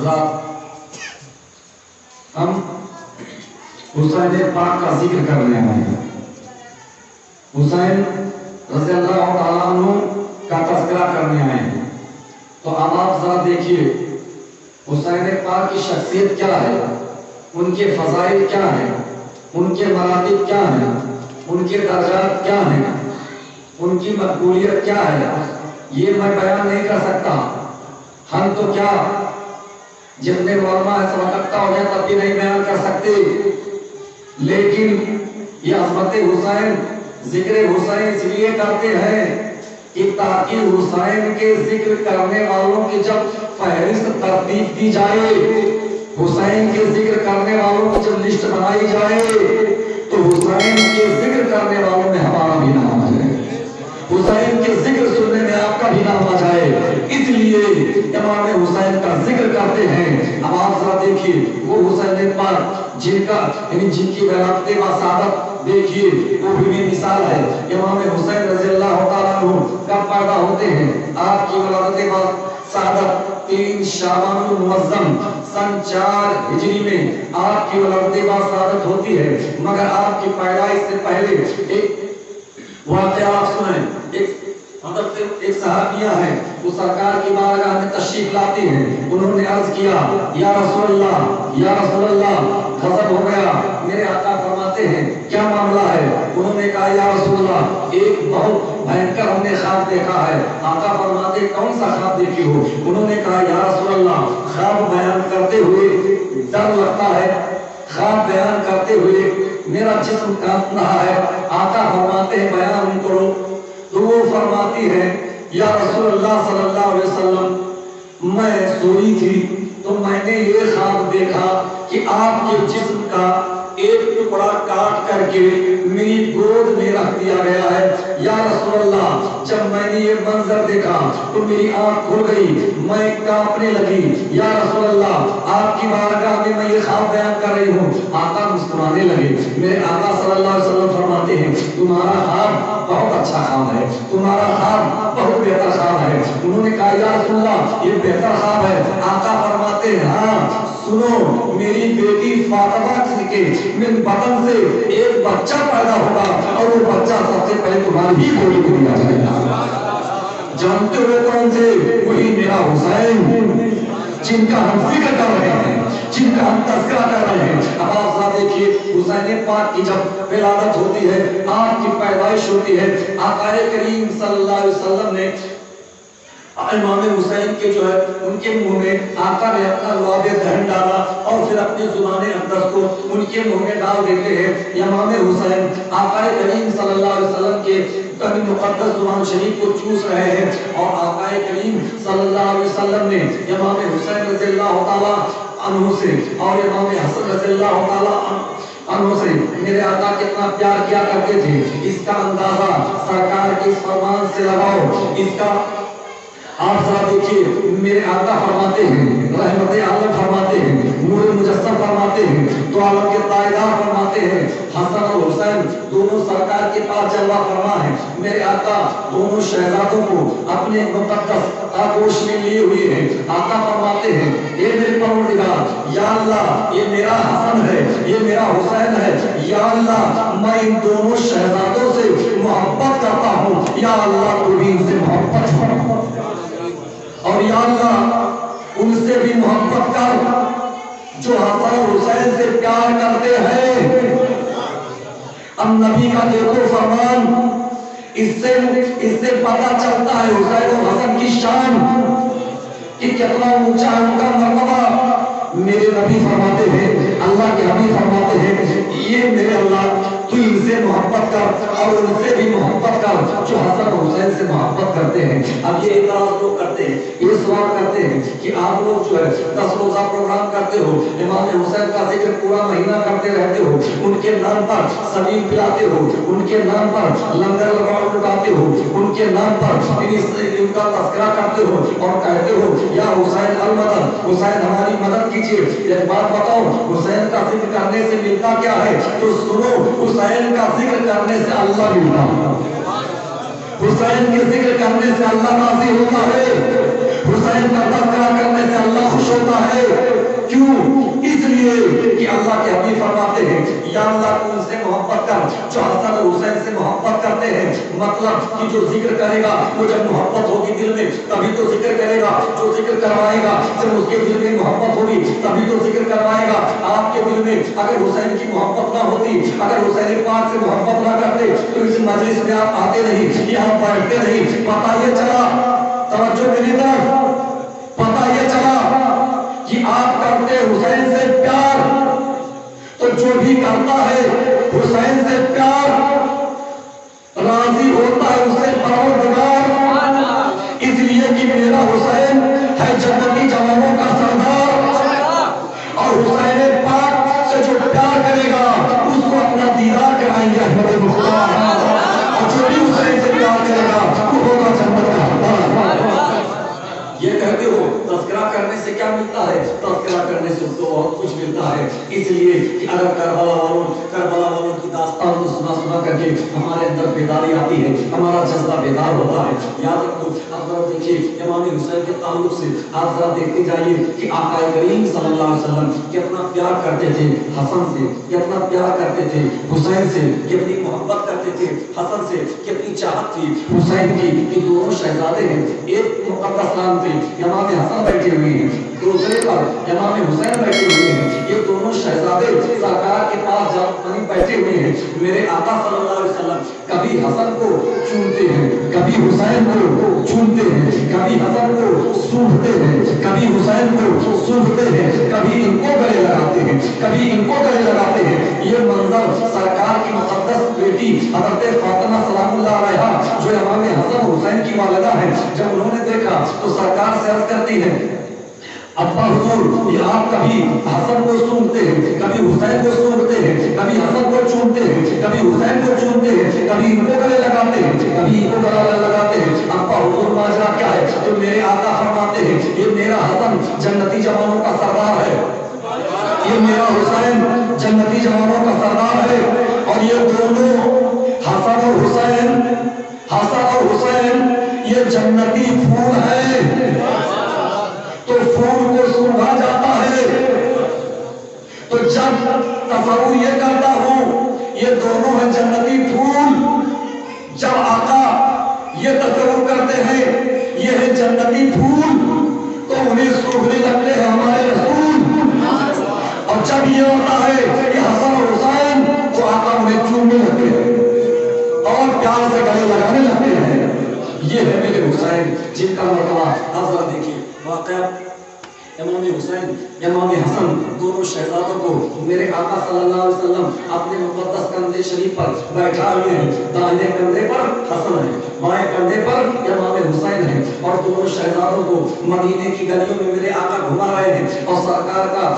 حضرات ہم حسین پاک کا ذکر کرنے آئے ہیں. حسین رضی اللہ تعالیٰ عنہ کا تذکرہ کرنے آئے ہیں. تو اب آپ ذرا دیکھیے حسین پاک کی شخصیت کیا ہے، ان کے فضائل کیا ہیں، ان کے مراتب کیا ہیں، ان کے درجات کیا ہیں، ان کی مقبولیت کیا ہے، یہ میں بیان نہیں کر سکتا. ہم تو کیا جتنے علماء اس وقت ہو جائے تب بھی نہیں بیان کر سکتے. لیکن یہ عظمت حسین، ذکر حسین اس لیے کرتے ہیں کہ تاکہ حسین کے ذکر کرنے والوں کی جب فہرست ترتیب دی جائے، حسین کے ذکر کرنے والوں کی جب لسٹ بنائی جائے تو حسین کے ذکر کرنے والوں میں ہمارا بھی نام آ جائے، حسین کے ذکر سننے میں آپ کا بھی نام آ جائے. اس لیے امام حسین کا ذکر کرتے ہیں. اب آپ ذرا دیکھیے وہ حسین پاک جن کا یعنی جن کی ولادت و سعادت دیکھیے وہ بھی مثال ہے. امام حسین رضی اللہ تعالیٰ عنہ کب پیدا ہوتے ہیں؟ آپ کی ولادت و سعادت 3 شعبان المعظم سن 4 ہجری میں آپ کی ولادت و سعادت ہوتی ہے. مگر آپ کی پیدائش سے پہلے ایک واقعہ آپ سنیں. ایک صحابیہ ہے، وہ سرکار کی بارگاہ میں تشریف لاتی ہیں. انہوں نے عرض کیا یا رسول اللہ، یا رسول اللہ غضب ہو گیا. میرے آقا فرماتے ہیں کیا معاملہ ہے؟ انہوں نے کہا یا رسول اللہ ایک بہت بھینکر ہم نے خواب دیکھا ہے. آقا فرماتے کون سا خواب دیکھی ہو؟ انہوں نے کہا یا رسول اللہ خواب بیان کرتے ہوئے ڈر لگتا ہے، خواب بیان کرتے ہوئے میرا جسم کانپ رہا ہے. آقا فرماتے ہیں بیان کرو. تو وہ فرماتی ہے یا رسول اللہ صلی اللہ علیہ وسلم میں سوئی تھی تو میں نے یہ خواب دیکھا کہ آپ کے جسم کا ایک ٹکڑا کاٹ کر کے میری گود میں رکھ دیا گیا ہے. یا رسول اللہ جب میں نے یہ منظر دیکھا تو میری آنکھ کھل گئی، میں کانپنے لگی. یا رسول اللہ آپ کی بارگاہ میں میں یہ خواب بیان کر رہی ہوں. آقا مسکرانے لگے. میرے آقا صلی اللہ علیہ وسلم فرماتے ہیں تمہارا خواب بہت اچھا خواب ہے، تمہارا خواب بہت بہتر خواب ہے. انہوں نے کہا یا رسول اللہ یہ بہتر خواب ہے. آقا فرماتے ہیں ہاں سنو، میری بیٹی فاطمہ کے من بطن سے ایک بچہ پیدا ہوگا اور وہ بچہ سب سے پہلے تمہاری ہی گود میں دیا جائے گا. جانتے ہوئے کون سے؟ وہی میرا حسین جن کا ہم فکر کر رہے ہیں، جن کا ہم تذکرہ کر رہے ہیں. اب آپ ذرا دیکھیے حسین پاک کی جب ولادت ہوتی ہے، آپ کی پیدائش ہوتی ہے، آقا کریم صلی اللہ علیہ وسلم نے امام حسین کے جو ہے ان کے منہ میں آقا نے اپنا لعاب دہن ڈالا اور پھر اپنی زبان اقدس کو ان کے منہ میں ڈال دیتے ہیں. امام حسین آقا کریم صلی اللہ علیہ وسلم کے مقدس زبان شریف کو چوس رہے ہیں اور آقا کریم صلی اللہ علیہ وسلم نے امام حسین رضی اللہ تعالیٰ عنہ سے اور امام حسن رضی اللہ تعالیٰ عنہ سے میرے آقا کتنا پیار کیا کرتے تھے، اس کا اندازہ سرکار کے اس فرمان سے لگاؤ. اس کا آپ ذرا دیکھیے میرے آقا فرماتے ہیں رحمت عالم فرماتے ہیں، نور مجسم فرماتے ہیں، تو عالم کے تائیدار فرماتے ہیں. حسن اور حسین دونوں سرکار کے پاس جلوہ فرما ہے. میرے آقا دونوں شہزادوں کو اپنے مقدس آغوش میں لیے ہوئے ہیں. آقا فرماتے ہیں اے میرے پروردگار، یا اللہ یہ میرا حسن ہے، یہ میرا حسین ہے. یا اللہ میں ان دونوں شہزادوں سے محبت کرتا ہوں، یا اللہ تو بھی ان سے محبت فرما اور یا اللہ ان سے بھی محبت کر جو حسن اور حسین سے پیار کرتے ہیں. اب نبی کا دیکھو فرمان، اس سے پتہ چلتا ہے حسین اور حسن کی شان کہ کتنا اونچا ان کا مرتبہ. میرے نبی فرماتے ہیں، اللہ کے حبیب فرماتے ہیں یہ میرے اللہ تو ان سے محبت کر اور ان سے بھی محبت کر جو حسن اور حسین سے محبت کرتے ہیں. اب یہ اعتراض لوگ کرتے ہیں، یہ سوال کرتے ہیں کہ آپ لوگ جو ہے 10 روزہ پروگرام کرتے ہو، امام حسین کا ذکر پورا مہینہ کرتے رہتے ہو، ان کے نام پر سبیل پلاتے ہو، ان کے نام پر لنگر لگاتے ہو، ان کے نام پر ان کا تذکرہ کرتے ہو اور کہتے ہو یا حسین المدد، حسین ہماری مدد کیجیے. ایک بات بتاؤ حسین کا ذکر کرنے سے ملتا کیا ہے؟ تو سنو، حسین کا ذکر کرنے سے اللہ ملتا ہے، حسین کے ذکر کرنے سے اللہ راضی ہوتا ہے، حسین کا تذکرہ کرنے سے اللہ خوش ہوتا ہے. کیوں؟ اس لیے کہ اللہ کے حبیب فرماتے ہیں یا اللہ تو ان سے محبت کر جو حسن اور حسین سے محبت کرتے ہیں. مطلب کہ جو ذکر کرے گا وہ جب محبت ہوگی دل میں تبھی تو ذکر کرے گا. جو ذکر کروائے گا جب اس کے دل میں محبت ہوگی تبھی تو ذکر کروائے گا. آپ کے دل میں اگر حسین کی محبت نہ ہوتی, اگر حسین پاک سے محبت نہ کرتے تو اس مجلس میں آپ آتے نہیں, یہاں بیٹھتے نہیں. پتہ یہ چلا, توجہ میری طرف, پتہ یہ چلا کہ آپ کرتے حسین سے پیار, تو جو بھی کرتا ہے حسین سے پیار راضی ہوتا ہے اس سے پروردگار. اس لیے کہ میرا حسین ہے جنتی جوانوں کا سردار, اور حسین پاک سے جو پیار کرے گا اس کو اپنا دیدار کرائیں گے احمد مختار, اور جو بھی حسین سے پیار کرے گا وہ ہوگا جنت کا حقدار. یہ کہتے ہو تذکرہ کرنے سے کیا ملتا ہے؟ تذکرہ کرنے سے تو بہت کچھ ملتا ہے. اس لیے کہ اگر کربلا والوں کی داستان کو سنا کر کے ہمارے اندر بیداری آتی ہے, ہمارا جذبہ بیدار ہوتا ہے. یاد رکھو, اب ذرا دیکھیے امام حسین کے تعلق سے آپ ذرا دیکھتے جائیے کہ آقا کریم صلی اللہ علیہ وسلم کتنا پیار کرتے تھے حسن سے, کتنا پیار کرتے تھے حسین سے, کتنی محبت کرتے تھے حسن سے, کتنی چاہت تھی حسین کی. کہ دونوں شہزادے ہیں, ایک مقدس نام پہ امام حسن بیٹھے ہوئے ہیں, دوسرے پر امام حسین بیٹھے ہوئے ہیں. یہ دونوں شہزادے سرکار کے پاس جب بیٹھے ہوئے ہیں, میرے آقا صلی اللہ علیہ وسلم کبھی حسن کو چومتے ہیں, کبھی حسین کو چومتے ہیں, کبھی حسن کو سونگتے ہیں, کبھی حسین کو سونگتے ہیں, کبھی ان کو گلے لگاتے ہیں, کبھی ان کو گلے لگاتے ہیں. یہ منظر سرکار کی مقدس بیٹی حضرت فاطمہ سلام اللہ علیہا جو امام حسن حسین کی والدہ ہے, جب انہوں نے دیکھا تو سرکار سے عرض کرتی ہے ابا حضور یہ آپ کبھی حسن کو سونگتے ہیں, کبھی حسین کو سونگتے ہیں, کبھی حسن کو چومتے ہیں, کبھی حسین کو چومتے ہیں, کبھی ان کو گلے لگاتے ہیں, کبھی ان کو گلے لگاتے ہیں. ابا حضور ماجرا کیا ہے؟ تو میرے آقا فرماتے ہیں یہ میرا حسن جنتی جوانوں کا سردار ہے, یہ میرا حسین جنتی جوانوں کا سردار ہے, اور یہ دونوں حسن اور حسین, حسن اور حسین یہ جنتی پھول ہے. تو پھول کو سونگا جاتا ہے, تو جب تصور یہ کرتا ہوں یہ دونوں ہیں جنتی پھول, جب آقا یہ تصور کرتے ہیں یہ ہے جنتی پھول تو انہیں سونگنے لگتے ہیں ہمارے رسول, اور جب یہ ہوتا ہے کہ حسن اور حسین تو آقا انہیں چومنے لگتے ہیں اور پیار سے گلے لگانے لگتے ہیں. یہ ہے میرے حسین جن کا مرتبہ آپ ذرا دیکھیے. واقعہ امام حسین امام حسن دونوں شہزادوں کو میرے آقا صلی اللہ علیہ وسلم اپنے مقدس کندھے شریف پر بیٹھا ہوئے ہیں. دائیں کندھے پر حسن ہے, بائیں کندھے پر امام حسین ہے, اور دونوں شہزادوں کو مدینے کی گلیوں میں میرے آقا گھما رہے ہیں, اور سرکار کا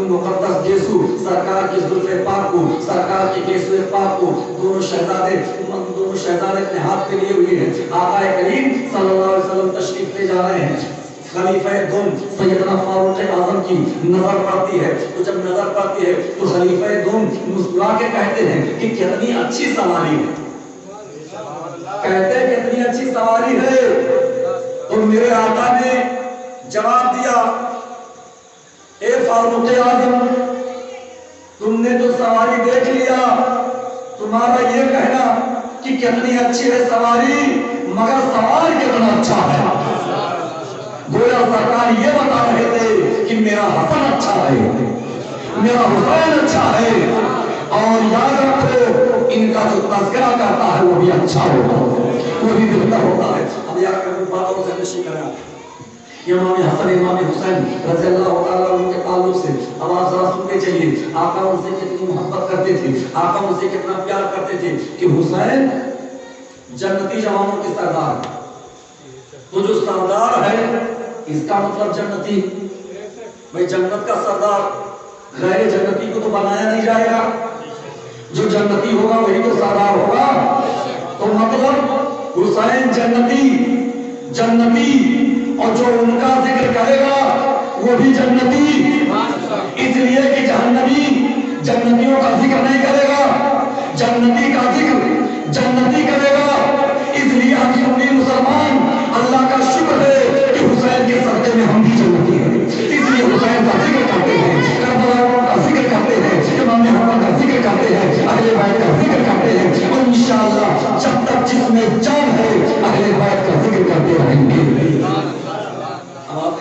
مقدس گیسو, سرکار کی زلف پاک کو, سرکار کے گیسو پاک کو دونوں شہزادے اپنے ہاتھ پہ لیے ہوئے ہیں. آقا کریم صلی اللہ علیہ وسلم تشریف لے جا رہے ہیں. خلیفہ دوم سیدنا فاروق اعظم کی نظر پڑتی ہے, تو جب نظر پڑتی ہے تو خلیفہ دوم مسکرا کے کہتے ہیں کہ کتنی اچھی سواری ہے, کہتے ہیں کتنی اچھی سواری ہے. تو میرے آقا نے جواب دیا اے فاروق اعظم تم نے تو سواری دیکھ لیا, تمہارا یہ کہنا کہ کتنی اچھی ہے سواری مگر سوار کتنا اچھا ہے. گویا سرکار یہ بتا رہے تھے کہ میرا حسن اچھا ہے, میرا حسین اچھا ہے, اور یاد رکھو ان کا جو تذکرہ کرتا ہے وہ بھی اچھا ہوتا ہے, وہ بھی بہتر ہوتا ہے. اب یاد کرو باتوں سے نشی کریں. امام حسن امام حسین رضی اللہ تعالیٰ عنہ کے تعلق سے اب آپ ذرا سنتے چلیے. آقا ان سے کتنی محبت کرتے تھے, آقا ان سے کتنا پیار کرتے تھے کہ حسین جنتی جوانوں کے سردار, تو جو سردار ہے اس کا مطلب جنتی, بھئی جنت کا سردار غیر جنتی کو تو بنایا نہیں جائے گا, جو جنتی ہوگا وہی تو سردار ہوگا. تو مطلب حسین جنتی اور جو ان کا ذکر کرے گا وہ بھی جنتی, اس لیے کہ جہنمی جنتیوں کا ذکر نہیں کرے گا, جنتی کا ذکر جنتی کرے گا. اس لیے ہم سنی مسلمان اللہ کا شکر ہے کہ حسین کے صدقے میں ہم بھی جنتی ہیں, اس لیے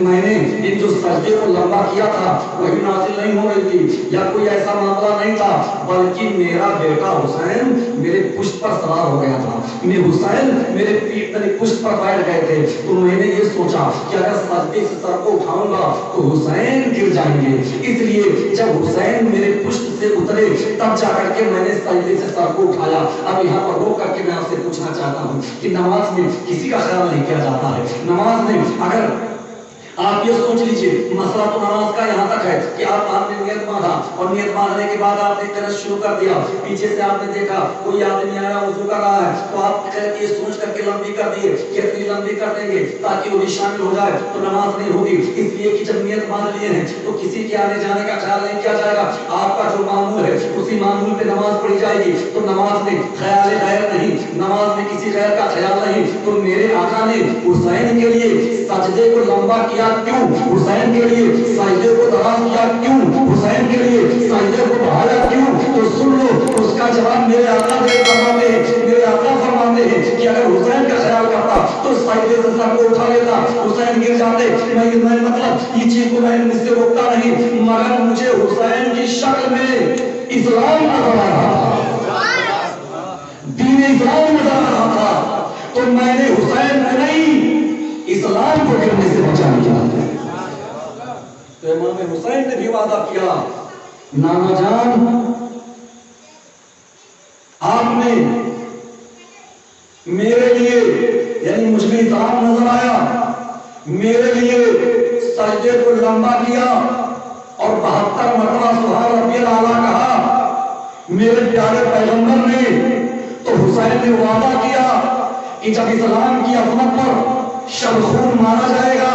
میں نے ان جو سجدے کو لمبا کیا تھا وہی نازل نہیں ہو رہی تھی یا کوئی ایسا معاملہ نہیں تھا، بلکہ میرا بیٹا حسین میرے پشت پر سوار ہو گیا تھا، میں حسین میرے پیٹ پر پشت پر بیٹھ گئے تھے، تو میں نے یہ سوچا کہ اگر سجدے سے سر کو اٹھاؤں گا تو حسین گر جائیں گے، اس لیے جب حسین میرے پشت سے اترے تب جا کر کے میں نے سجدے سے سر کو اٹھایا۔ اب یہاں پر روک کر کے میں آپ سے پوچھنا چاہتا ہوں کہ نماز میں کسی کا خیال نہیں کیا جاتا ہے، نماز میں اگر آپ یہ سوچ لیجئے مسئلہ تو نماز کا یہاں تک ہے کہ آپ نے نیت باندھا اور نیت باندھنے کے بعد آپ نے قرأت شروع کر دیا، پیچھے سے آپ نے دیکھا کوئی آدمی آیا وضو کر رہا ہے تو آپ یہ سوچ کر کے لمبی کر دیے کہ اتنی لمبی کر دیں گے تاکہ وہ بھی شامل ہو جائے تو نماز نہیں ہوگی، اس لیے کہ جب نیت باندھ لیے ہیں تو کسی کے آنے جانے کا خیال نہیں کیا جائے گا، آپ کا جو معمول ہے اسی معمول پہ نماز پڑھی جائے گی، تو نماز میں خیال غیر نہیں، نماز میں کسی غیر کا خیال نہیں۔ تو میرے آقا نے حسین کے لیے سجدے کو لمبا کیا کیوں؟ حسین کے لیے سجدے کو دراز کیا کیوں؟ حسین کے لیے سجدے کو بڑھایا کیوں؟ تو سن لو اس کا جواب میرے آقا دے فرماتے ہیں، میرے آقا فرماتے ہیں کہ اگر حسین کا خیال کرتا تو سجدے سے سر کو اٹھا لیتا، حسین گر جاتے، میں مطلب یہ چیز کو میں مجھ سے روکتا نہیں، مگر مجھے حسین کی شکل میں اسلام نظر آ رہا تھا، دین اسلام نظر آ رہا تھا، تو میں نے حسین کو نہیں اسلام کو کرنے سے بچا لیا۔ تو امام حسین نے بھی وعدہ کیا، نانا جان آپ نے میرے لیے یعنی مجھ میں اسلام نظر آیا، میرے لیے سجدے کو لمبا کیا اور 72 مرتبہ سبحان ربی الاعلیٰ کہا میرے پیارے پیغمبر نے، تو حسین نے وعدہ کیا کہ جب اسلام کی عظمت پر شب خون مارا جائے گا،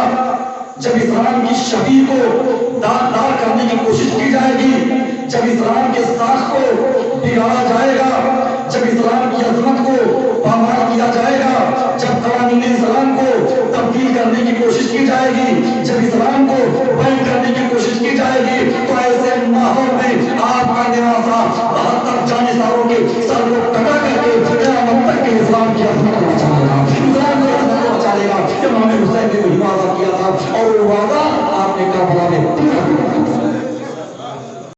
جب اسلام کی شبیہ کو داغدار کرنے کی کوشش کی جائے گی، جب اسلام کے ساخ کو بگاڑا جائے گا، جب اسلام کی عظمت کو پامال کیا جائے گا، جب قوانین اسلام کو تبدیل کرنے کی کوشش کی جائے گی، جب اسلام کو بین کرنے کی کوشش کی جائے گی، تو ایسے ماحول میں آپ کا نواسا 72 جانثاروں کے سر کو کٹا کر کے قیامت تک کے اسلام کی عظمت کو بچائے گا، اسلام کی عظمت کو بچائے گا۔ امام حسین نے وہی وعدہ کیا تھا اور وہ وعدہ آپ نے کربلا میں